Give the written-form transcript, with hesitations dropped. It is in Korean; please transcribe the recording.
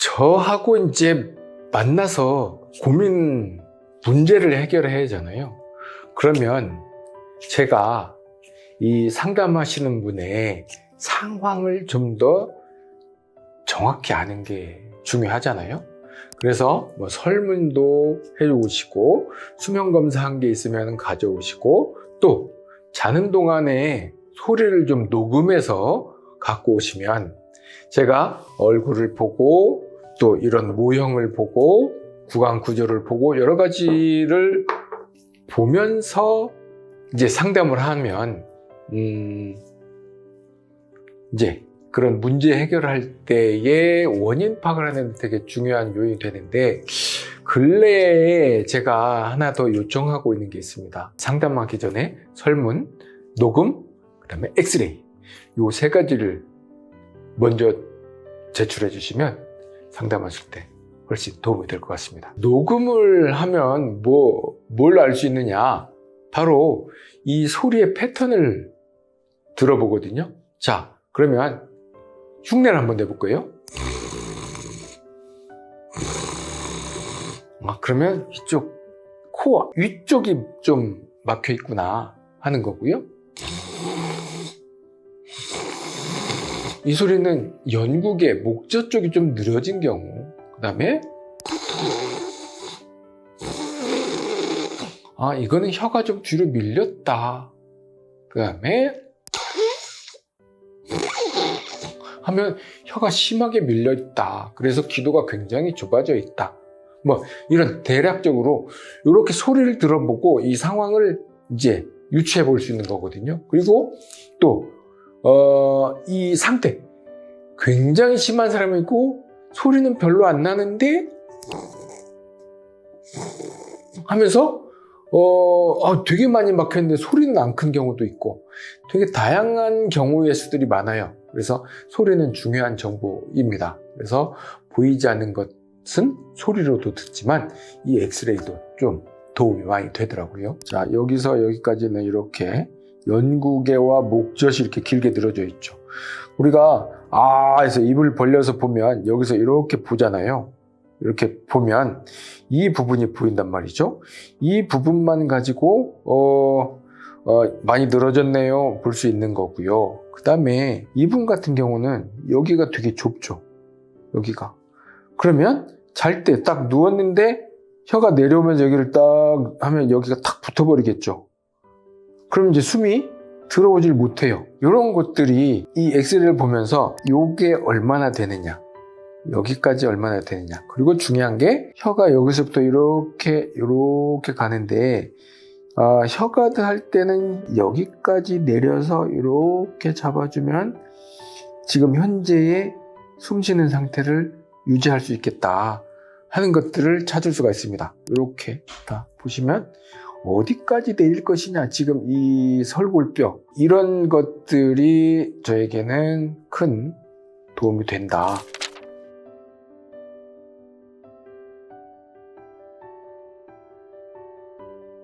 저하고 이제 만나서 문제를 해결해야 하잖아요. 그러면 제가 이 상담하시는 분의 상황을 좀 더 정확히 아는 게 중요하잖아요. 그래서 뭐 설문도 해오시고 수면검사한 게 있으면 가져오시고 또 자는 동안에 소리를 좀 녹음해서 갖고 오시면 제가 얼굴을 보고 또 이런 모형을 보고 구강 구조를 보고 여러 가지를 보면서 이제 상담을 하면 이제 그런 문제 해결할 때의 원인 파악을 하는 데 되게 중요한 요인이 되는데, 근래에 제가 하나 더 요청하고 있는 게 있습니다. 상담하기 전에 설문, 녹음, 그 다음에 엑스레이, 요 세 가지를 먼저 제출해 주시면 상담하실 때 훨씬 도움이 될 것 같습니다. 녹음을 하면 뭘 알 수 있느냐? 바로 이 소리의 패턴을 들어보거든요. 자, 그러면 흉내를 한번 내볼 거예요. 그러면 이쪽 코 위쪽이 좀 막혀 있구나 하는 거고요. 이 소리는 연국의 목젖 쪽이 좀 늘어진 경우, 그 다음에 이거는 혀가 좀 뒤로 밀렸다, 그 다음에 하면 혀가 심하게 밀려있다, 그래서 기도가 굉장히 좁아져 있다, 뭐 이런 대략적으로 이렇게 소리를 들어보고 이 상황을 이제 유추해 볼 수 있는 거거든요. 그리고 또 이 상태, 굉장히 심한 사람이 있고 소리는 별로 안 나는데 하면서 되게 많이 막혔는데 소리는 안 큰 경우도 있고, 되게 다양한 경우의 수들이 많아요. 그래서 소리는 중요한 정보입니다. 그래서 보이지 않는 것은 소리로도 듣지만 이 엑스레이도 좀 도움이 많이 되더라고요. 자, 여기서 여기까지는 이렇게 연구개와 목젖이 이렇게 길게 늘어져 있죠. 우리가 해서 입을 벌려서 보면 여기서 이렇게 보잖아요. 이렇게 보면 이 부분이 보인단 말이죠. 이 부분만 가지고 많이 늘어졌네요 볼 수 있는 거고요. 그 다음에 이분 같은 경우는 여기가 되게 좁죠. 여기가. 그러면 잘 때 딱 누웠는데 혀가 내려오면서 여기를 딱 하면 여기가 탁 붙어버리겠죠. 그럼 이제 숨이 들어오질 못해요. 이런 것들이 이 엑스레이를 보면서 이게 얼마나 되느냐, 여기까지 얼마나 되느냐, 그리고 중요한 게 혀가 여기서부터 이렇게 가는데 혀가 할 때는 여기까지 내려서 이렇게 잡아주면 지금 현재의 숨쉬는 상태를 유지할 수 있겠다 하는 것들을 찾을 수가 있습니다. 이렇게 다 보시면 어디까지 내릴 것이냐, 지금 이 설골뼈, 이런 것들이 저에게는 큰 도움이 된다